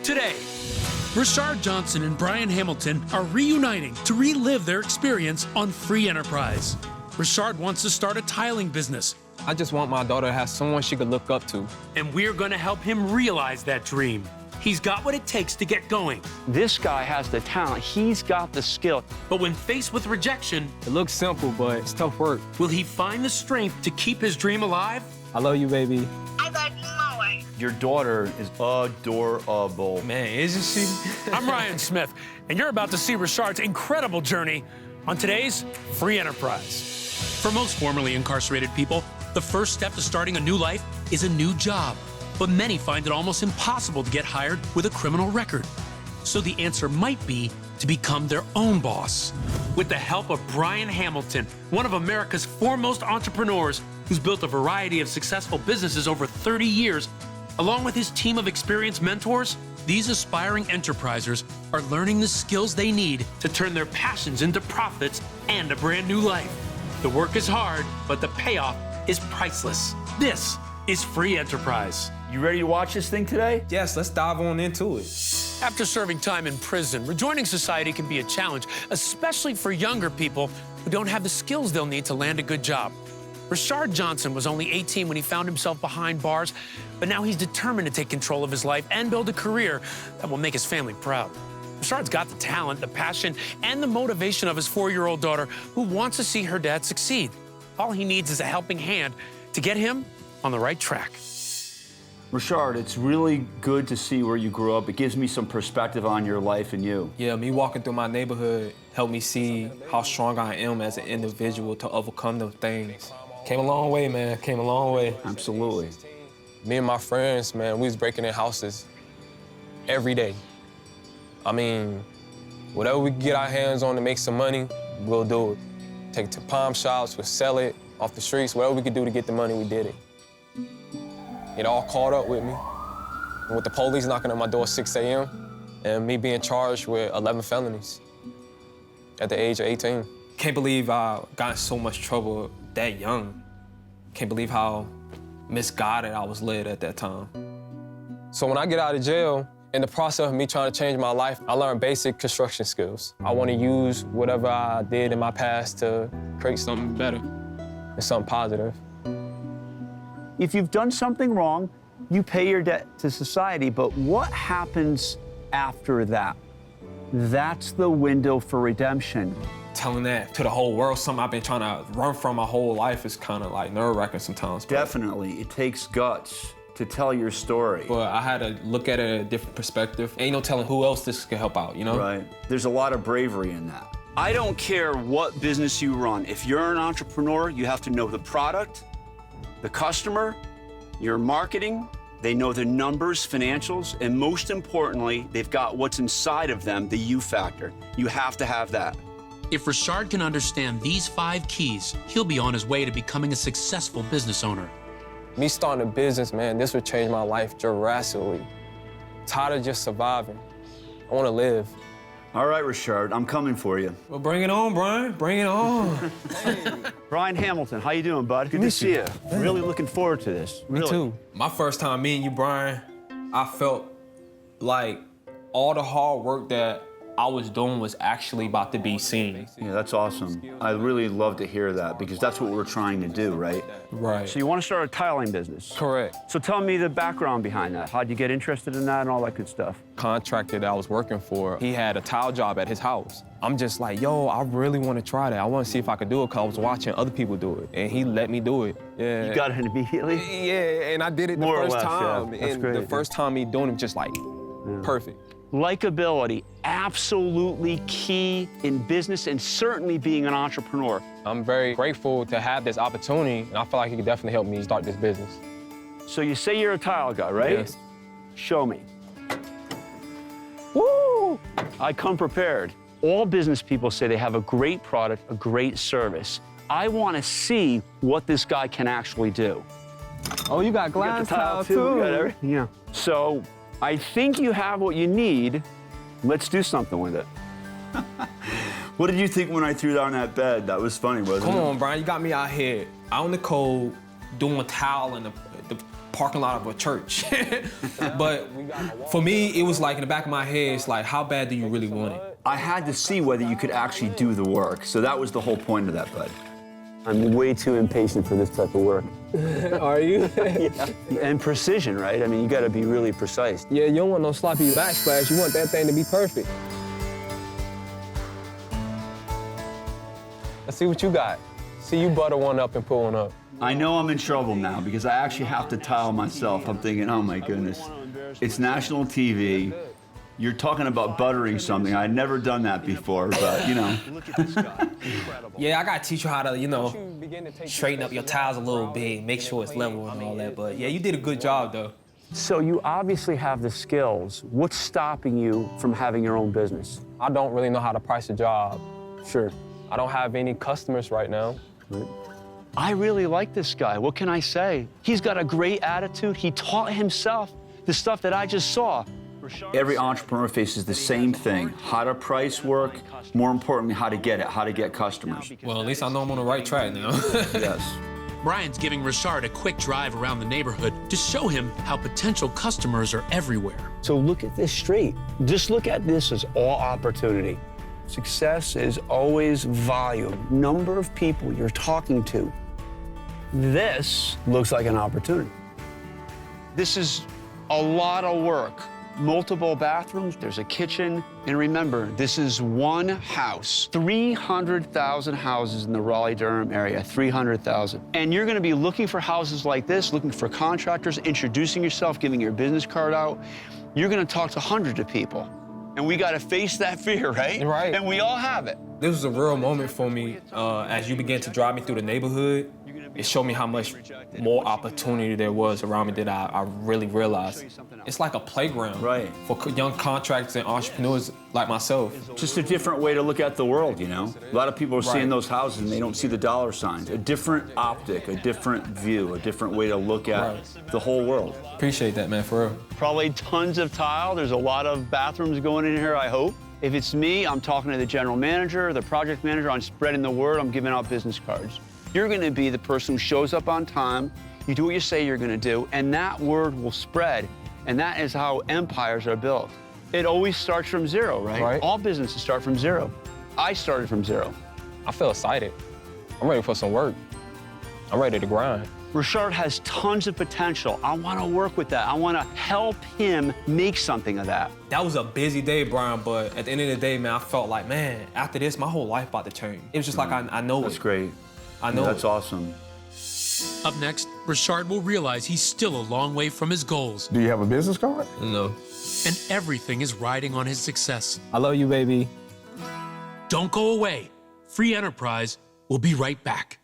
today. Rashard Johnson and Brian Hamilton are reuniting to relive their experience on free enterprise. Rashard wants to start a tiling business. I just want my daughter to have someone she could look up to. And we're going to help him realize that dream. He's got what it takes to get going. This guy has the talent. He's got the skill. But when faced with rejection, It looks simple, but it's tough work. will he find the strength to keep his dream alive? I love you, baby. I love you more. Your daughter is adorable. Man, isn't she? I'm Ryan Smith, and you're about to see Rashard's incredible journey on today's Free Enterprise. For most formerly incarcerated people, the first step to starting a new life is a new job. But many find it almost impossible to get hired with a criminal record. So the answer might be to become their own boss. With the help of Brian Hamilton, one of America's foremost entrepreneurs who's built a variety of successful businesses over 30 years, along with his team of experienced mentors, these aspiring enterprisers are learning the skills they need to turn their passions into profits and a brand new life. The work is hard, but the payoff is priceless. This is Free Enterprise. You ready to watch this thing today? Yes, let's dive on into it. After serving time in prison, rejoining society can be a challenge, especially for younger people who don't have the skills they'll need to land a good job. Rashard Johnson was only 18 when he found himself behind bars, but now he's determined to take control of his life and build a career that will make his family proud. Rashard's got the talent, the passion, and the motivation of his 4-year-old daughter who wants to see her dad succeed. All he needs is a helping hand to get him on the right track. Rashard, it's really good to see where you grew up. It gives me some perspective on your life and you. Yeah, me walking through my neighborhood helped me see how strong I am as an individual to overcome those things. Came a long way, man, came a long way. Absolutely. Me and my friends, man, we was breaking in houses every day. I mean, whatever we could get our hands on to make some money, we'll do it. Take it to pawn shops, we'll sell it off the streets, whatever we could do to get the money, we did it. It all caught up with me. With the police knocking on my door at 6 a.m. and me being charged with 11 felonies at the age of 18. Can't believe I got in so much trouble that young. Can't believe how misguided I was led at that time. So when I get out of jail, in the process of me trying to change my life, I learned basic construction skills. I want to use whatever I did in my past to create something better and something positive. If you've done something wrong, you pay your debt to society, but what happens after that? That's the window for redemption. Telling that to the whole world, something I've been trying to run from my whole life, is kind of like nerve-wracking sometimes. Definitely, it takes guts to tell your story. But I had to look at it at a different perspective. Ain't no telling who else this could help out, you know? Right. There's a lot of bravery in that. I don't care what business you run. If you're an entrepreneur, you have to know the product, the customer, your marketing. They know the numbers, financials, and most importantly, they've got what's inside of them, the you factor. You have to have that. If Rashard can understand these 5 keys, he'll be on his way to becoming a successful business owner. Me starting a business, man, this would change my life drastically. Tired of just surviving. I want to live. All right, Rashard, I'm coming for you. Well, bring it on, Brian. Bring it on. Brian Hamilton, how you doing, bud? Good to see you. Really looking forward to this. Me too. My first time meeting you, Brian, I felt like all the hard work that I was doing was actually about to be seen. Yeah, that's awesome. I really love to hear that because that's what we're trying to do, right? Right. So you want to start a tiling business? Correct. So tell me the background behind that. How'd you get interested in that and all that good stuff? Contractor that I was working for, he had a tile job at his house. I'm just like, yo, I really want to try that. I want to see if I could do it because I was watching other people do it, and he let me do it. Yeah. You got it immediately? Yeah, and I did it the More or first less, time. yeah. That's and great. the first time me doing it, just like, perfect. Likability, absolutely key in business and certainly being an entrepreneur. I'm very grateful to have this opportunity, and I feel like it could definitely help me start this business. So you say you're a tile guy, right? Yes. Show me. Woo! I come prepared. All business people say they have a great product, a great service. I want to see what this guy can actually do. Oh, you got You glass got the tile tile too. too. You got everything. Yeah. So I think you have what you need. Let's do something with it. What did you think when I threw down that bed? That was funny, wasn't Come it? on, Brian, you got me out here, out in the cold, doing a towel and parking lot of a church. But for me, it was like in the back of my head, it's like, how bad do you really want it? I had to see whether you could actually do the work. So that was the whole point of that, bud. I'm way too impatient for this type of work. Are you? Yeah. And precision, right? I mean, you gotta be really precise. Yeah, you don't want no sloppy backsplash. You want that thing to be perfect. Let's see what you got. See you butter one up and pull one up. I know I'm in trouble now because I actually have to tile myself. I'm thinking, oh my goodness, it's national TV. You're talking about buttering something. I'd never done that before, but you know. Look at this guy. Incredible. Yeah, I gotta teach you how to, you know, straighten up your tiles a little bit, make sure it's level and all that. But yeah, you did a good job though. So you obviously have the skills. What's stopping you from having your own business? I don't really know how to price a job. Sure. I don't have any customers right now. Right. I really like this guy. What can I say? He's got a great attitude. He taught himself the stuff that I just saw. Every entrepreneur faces the same thing: how to price work, more importantly, how to get it, how to get customers. Well, at least I know I'm on the right track now. Yes. Brian's giving Rashard a quick drive around the neighborhood to show him how potential customers are everywhere. So look at this straight. Just look at this as all opportunity. Success is always volume, number of people you're talking to. This looks like an opportunity. This is a lot of work. Multiple bathrooms, there's a kitchen, and remember, this is one house. 300,000 houses in the Raleigh-Durham area, 300,000. And you're gonna be looking for houses like this, looking for contractors, introducing yourself, giving your business card out. You're gonna talk to hundreds of people. And we gotta face that fear, right? Right. And we all have it. This was a real moment for me as you began to drive me through the neighborhood. It showed me how much more opportunity there was around me that I really realized. It's like a playground for young contractors and entrepreneurs like myself. Just a different way to look at the world, you know? A lot of people are seeing those houses and they don't see the dollar signs. A different optic, a different view, a different way to look at the whole world. Appreciate that, man, for real. Probably tons of tile. There's a lot of bathrooms going in here, I hope. If it's me, I'm talking to the general manager, the project manager, I'm spreading the word, I'm giving out business cards. You're gonna be the person who shows up on time, you do what you say you're gonna do, and that word will spread. And that is how empires are built. It always starts from zero, right? All businesses start from zero. I started from zero. I feel excited. I'm ready for some work. I'm ready to grind. Rashard has tons of potential. I wanna work with that. I wanna help him make something of that. That was a busy day, Brian, but at the end of the day, man, I felt like, man, after this, my whole life about to change. It was just like, I know That's great. I know That's awesome. Up next, Rashard will realize he's still a long way from his goals, Do you have a business card? No. and everything is riding on his success. I love you, baby. Don't go away. Free Enterprise will be right back.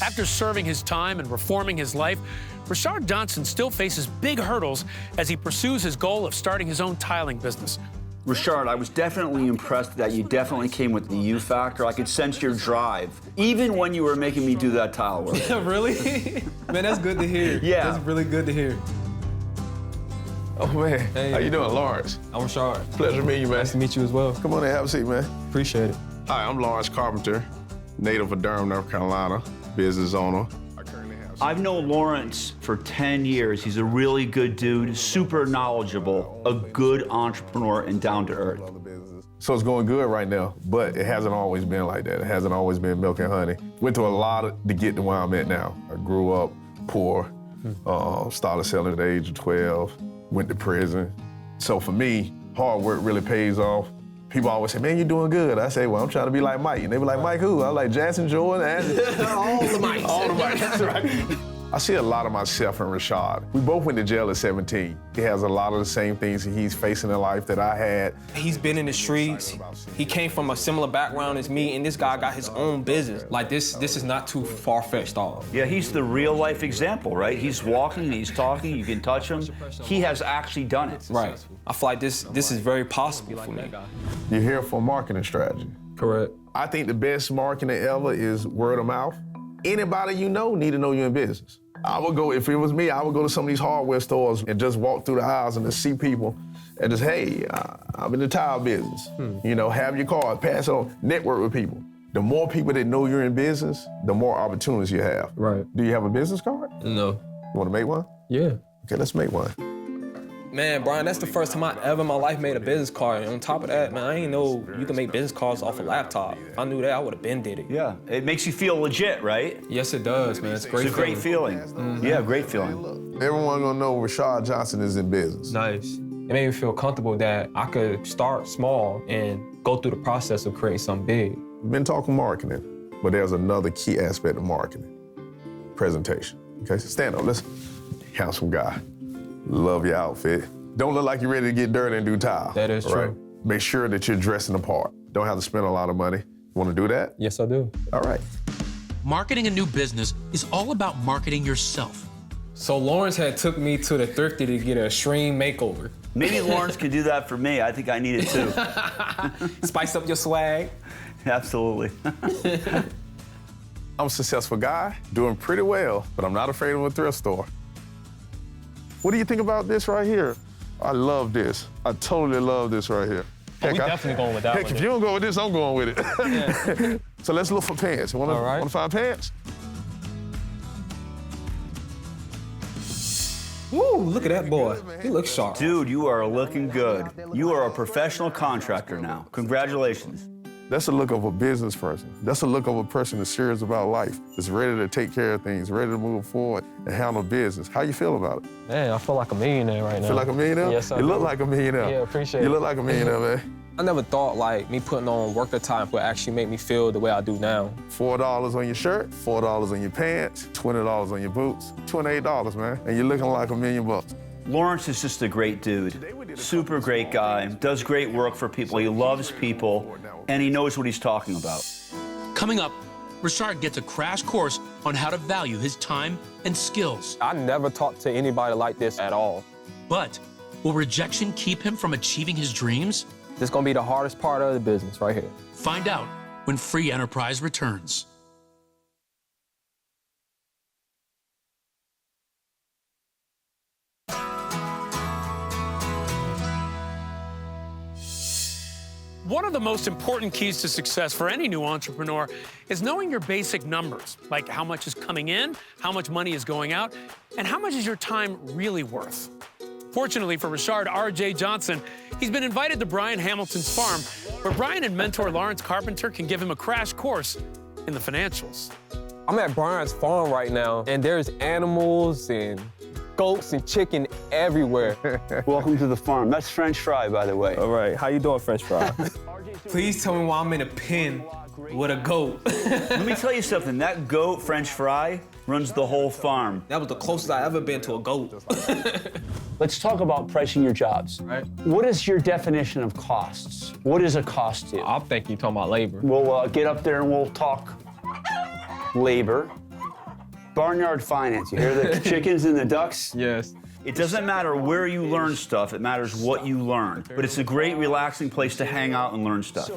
After serving his time and reforming his life, Rashard Johnson still faces big hurdles as he pursues his goal of starting his own tiling business. Rashard, I was definitely impressed that you definitely came with the you factor. I could sense your drive, even when you were making me do that tile work. Really? Man, that's good to hear. Yeah. That's really good to hear. Oh, man. Hey. How you doing, Lawrence? I'm Rashard. Pleasure meeting you, man. Nice to meet you as well. Come on in, have a seat, man. Appreciate it. Hi, I'm Lawrence Carpenter, native of Durham, North Carolina, business owner. I currently have I've known Lawrence for 10 years. He's a really good dude, super knowledgeable, a good entrepreneur, and down to earth. other businesses. So it's going good right now, but it hasn't always been like that. It hasn't always been milk and honey. Went through a lot to get to where I'm at now. I grew up poor, started selling at the age of 12, went to prison. So for me, hard work really pays off. People always say, man, you're doing good. I say, well, I'm trying to be like Mike. And they be like, Mike who? I was like, Jackson, Jordan, and All the mics. all the Mikes, that's right. I see a lot of myself in Rashard. We both went to jail at 17. He has a lot of the same things he's facing in life that I had. He's been in the streets. He came from a similar background as me, and this guy got his own business. Like this is not too far-fetched off. Yeah, he's the real life example, right? He's walking, he's talking, you can touch him. He has actually done it. Right. I feel like this is very possible for me. You're here for marketing strategy. Correct. I think the best marketing ever is word of mouth. Anybody you know need to know you're in business. I would go, if it was me, I would go to some of these hardware stores and just walk through the aisles and just see people and just, hey, I'm in the tile business. You know, have your card, pass it on, network with people. The more people that know you're in business, the more opportunities you have. Right. Do you have a business card? No. You want to make one? Yeah. Okay, let's make one. Man, Brian, that's the first time I ever in my life made a business card. And on top of that, man, I didn't know you can make business cards off a laptop. If I knew that, I would have been did it. Yeah, it makes you feel legit, right? Yes, it does, man. It's a great It's a great feeling. Yeah, great feeling. Everyone gonna know Rashard Johnson is in business. Nice. It made me feel comfortable that I could start small and go through the process of creating something big. We've been talking marketing, but there's another key aspect of marketing, presentation. Okay, so stand up, listen. Handsome guy, love your outfit. Don't look like you're ready to get dirty and do tile. That is true. Right? Make sure that you're dressing the part. Don't have to spend a lot of money. Want to do that? Yes, I do. All right. Marketing a new business is all about marketing yourself. So Lawrence had took me to the thrifty to get a extreme makeover. Maybe Lawrence could do that for me. I think I need it too. Spice up your swag. Absolutely. I'm a successful guy, doing pretty well, but I'm not afraid of a thrift store. What do you think about this right here? I love this. I totally love this right here. Oh, we definitely going with that Heck, one. if you don't go with this, I'm going with it. Yeah. So let's look for pants. All right. Want to find pants? Woo, look at that boy. He looks sharp. Dude, you are looking good. You are a professional contractor now. Congratulations. That's the look of a business person. That's the look of a person that's serious about life, that's ready to take care of things, ready to move forward and handle business. How you feel about it? Man, I feel like a millionaire right now. Feel like a millionaire? Yes, I You look do. like a millionaire. Yeah, appreciate it. You look like a millionaire, man. I never thought like me putting on work time would actually make me feel the way I do now. $4 on your shirt, $4 on your pants, $20 on your boots, $28, man, and you're looking like $1 million. Lawrence is just a great dude. Super great guy. Does great work for people. He loves people, and he knows what he's talking about. Coming up, Rashard gets a crash course on how to value his time and skills. I never talked to anybody like this at all. But will rejection keep him from achieving his dreams? This is gonna be the hardest part of the business right here. Find out when Free Enterprise returns. One of the most important keys to success for any new entrepreneur is knowing your basic numbers, like how much is coming in, how much money is going out, and how much is your time really worth. Fortunately for Rashard R.J. Johnson, he's been invited to Brian Hamilton's farm, where Brian and mentor Lawrence Carpenter can give him a crash course in the financials. I'm at Brian's farm right now, and there's animals and goats and chicken everywhere. Welcome to the farm. That's French fry, by the way. All right, how you doing, French fry? Please tell me why I'm in a pen with a goat. Let me tell you something. That goat, French fry, runs the whole farm. That was the closest I ever been to a goat. Let's talk about pricing your jobs. Right. What is your definition of costs? What is a cost to you? I think you're talking about labor. We'll get up there and we'll talk labor. Barnyard finance. You hear the chickens and the ducks? Yes. It doesn't matter where you learn stuff, it matters what you learn. But it's a great, relaxing place to hang out and learn stuff.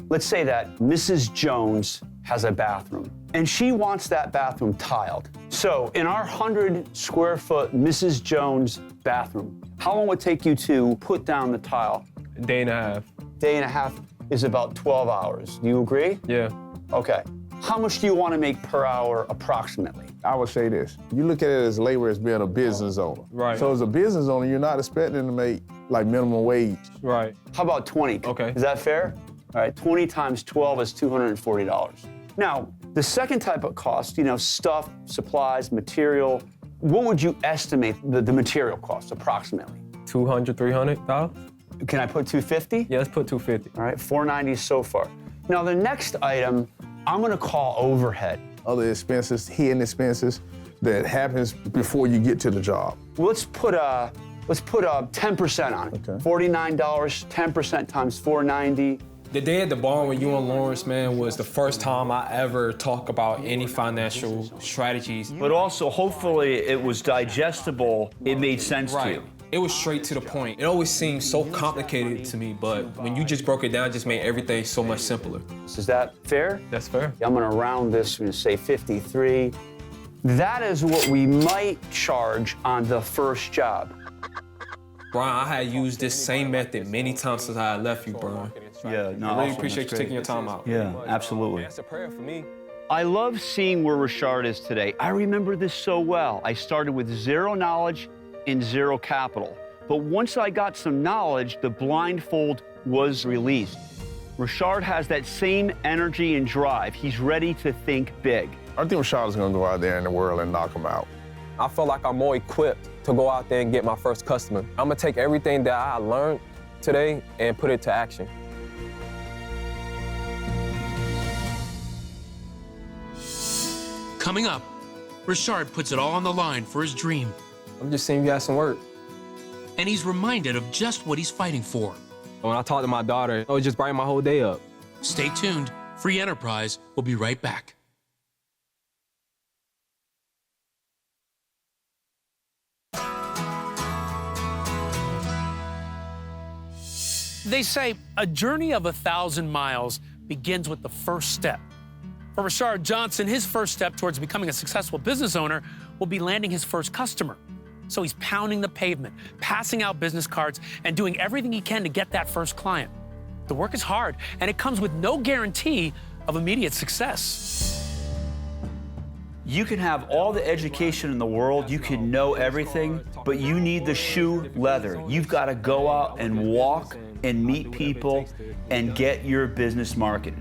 Let's say that Mrs. Jones has a bathroom, and she wants that bathroom tiled. So in our 100 square foot Mrs. Jones bathroom, how long would it take you to put down the tile? A day and a half. Day and a half is about 12 hours. Do you agree? Yeah. Okay. How much do you want to make per hour approximately? I would say this. You look at it as labor as being a business owner. Right. So as a business owner, you're not expecting to make like minimum wage. Right. How about 20? Okay. Is that fair? All right, 20 times 12 is $240. Now, the second type of cost, stuff, supplies, material, what would you estimate the material cost approximately? $200, $300? Can I put 250? Yeah, let's put 250. All right, 490 so far. Now, the next item, I'm gonna call overhead. Other expenses, hidden expenses that happens before you get to the job. Let's put 10% on it. Okay. $49, 10% times 490. The day at the barn with you and Lawrence, man, was the first time I ever talked about any financial strategies. But also, hopefully, it was digestible. It made sense to you. It was straight to the point. It always seemed so complicated to me, but when you just broke it down, it just made everything so much simpler. Is that fair? That's fair. I'm gonna round this and say 53. That is what we might charge on the first job. Brian, I had used this same method many times since I had left you, Brian. Yeah, no, I really awesome. appreciate you That's taking your great. time out. Yeah, absolutely. That's a prayer for me. I love seeing where Rashard is today. I remember this so well. I started with zero knowledge and zero capital. But once I got some knowledge, the blindfold was released. Rashard has that same energy and drive. He's ready to think big. I think Rashard is going to go out there in the world and knock them out. I feel like I'm more equipped to go out there and get my first customer. I'm gonna take everything that I learned today and put it to action. Coming up, Rashard puts it all on the line for his dream, I'm just seeing you guys some work. and he's reminded of just what he's fighting for. When I talked to my daughter, it just brightened my whole day up. Stay tuned. Free Enterprise will be right back. They say a journey of 1,000 miles begins with the first step. For Rashard Johnson, his first step towards becoming a successful business owner will be landing his first customer. So he's pounding the pavement, passing out business cards, and doing everything he can to get that first client. The work is hard, and it comes with no guarantee of immediate success. You can have all the education in the world, you can know everything, but you need the shoe leather. You've got to go out and walk and meet people and get your business marketed.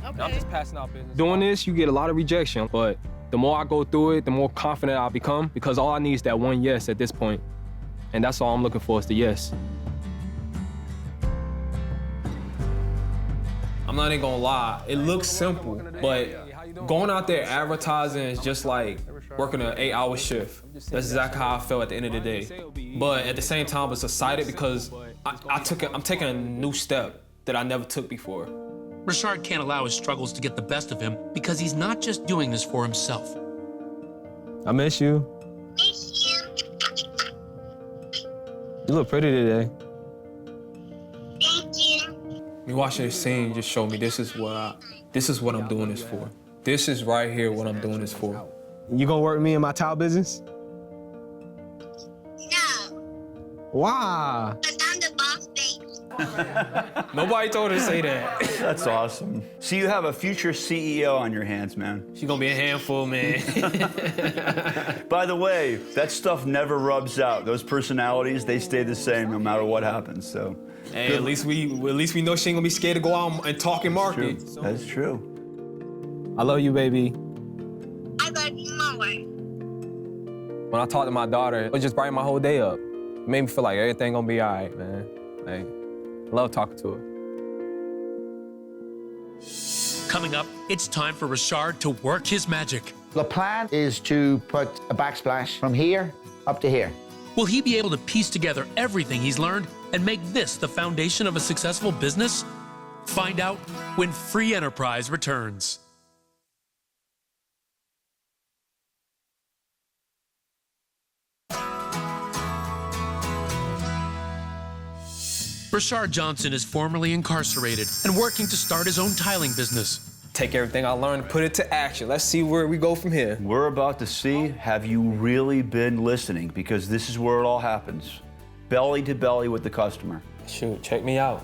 I'm just passing out business. Doing this, you get a lot of rejection, but the more I go through it, the more confident I become, because all I need is that one yes at this point. And that's all I'm looking for is the yes. I'm not even gonna lie, it looks simple, but going out there advertising is just like working an 8-hour shift. That's exactly how I felt at the end of the day. But at the same time, I was excited because I'm taking a new step that I never took before. Rashard can't allow his struggles to get the best of him because he's not just doing this for himself. I miss you. You look pretty today. Me watching this scene just showed me this is what I'm doing this for. This is right here what I'm doing this for. You gonna work with me in my towel business? No, Why? because I'm the boss baby. Nobody told her to say that. That's awesome. So you have a future CEO on your hands, man. She's gonna be a handful, man. By the way, that stuff never rubs out. Those personalities, they stay the same no matter what happens, so. Hey, at least we know she ain't gonna be scared to go out and talk and market. That's true. I love you, baby. I love you more. When I talked to my daughter, it just brightened my whole day up. It made me feel like everything gonna be all right, man. Like, I love talking to her. Coming up, it's time for Rashard to work his magic. The plan is to put a backsplash from here up to here. Will he be able to piece together everything he's learned and make this the foundation of a successful business? Find out when Free Enterprise returns. Rashard Johnson is formerly incarcerated and working to start his own tiling business. Take everything I learned, put it to action. Let's see where we go from here. We're about to see, have you really been listening? Because this is where it all happens. Belly to belly with the customer. Shoot, check me out.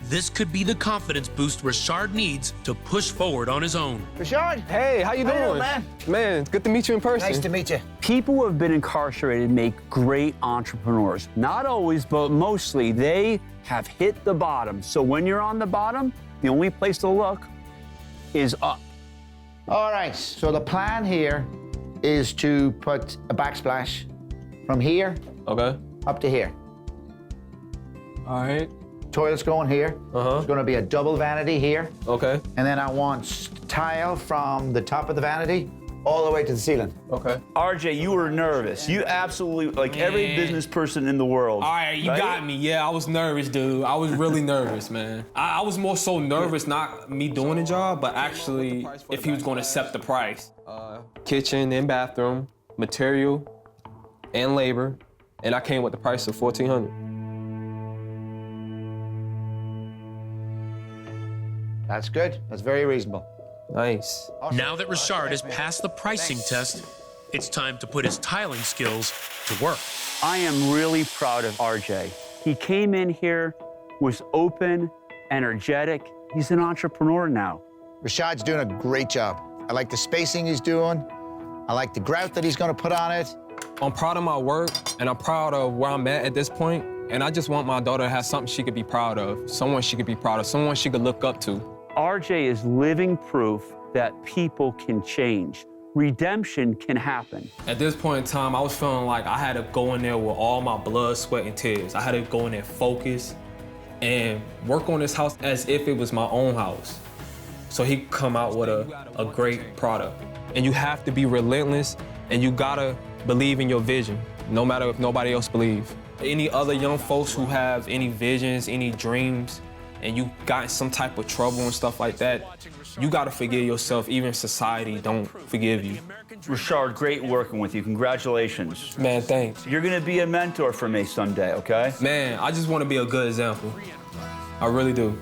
This could be the confidence boost Rashard needs to push forward on his own. Rashard? Hey, how you How you doing? doing, man? Man, it's good to meet you in person. Nice to meet you. People who have been incarcerated make great entrepreneurs. Not always, but mostly, they have hit the bottom. So when you're on the bottom, the only place to look is up. All right, so the plan here is to put a backsplash from here Okay. up to here. All right. Toilet's going here. There's going to be a double vanity here. Okay. And then I want tile from the top of the vanity all the way to the ceiling. Okay. RJ, you were nervous. You absolutely, like every Man. business person in the world. All right, you got me. Yeah, I was nervous, dude. I was really nervous, man. I was more so nervous, not me doing the job, but actually if he was gonna accept the price. Kitchen and bathroom, material, and labor, and I came with the price of $1,400. That's good. That's very reasonable. Nice. Now that Rashard has passed the pricing test, It's time to put his tiling skills to work. I am really proud of RJ. He came in here, was open, energetic. He's an entrepreneur now. Rashard's doing a great job. I like the spacing he's doing. I like the grout that he's gonna put on it. I'm proud of my work, and I'm proud of where I'm at this point, and I just want my daughter to have something she could be proud of, someone she could be proud of, someone she could look up to. RJ is living proof that people can change. Redemption can happen. At this point in time, I was feeling like I had to go in there with all my blood, sweat, and tears. I had to go in there focused and work on this house as if it was my own house. So he could come out with a great product. And you have to be relentless, and you gotta believe in your vision, no matter if nobody else believes. Any other young folks who have any visions, any dreams, and you got in some type of trouble and stuff like that, you gotta forgive yourself, even if society don't forgive you. Rashard, great working with you. Congratulations. Man, thanks. You're gonna be a mentor for me someday, okay? Man, I just wanna be a good example. I really do.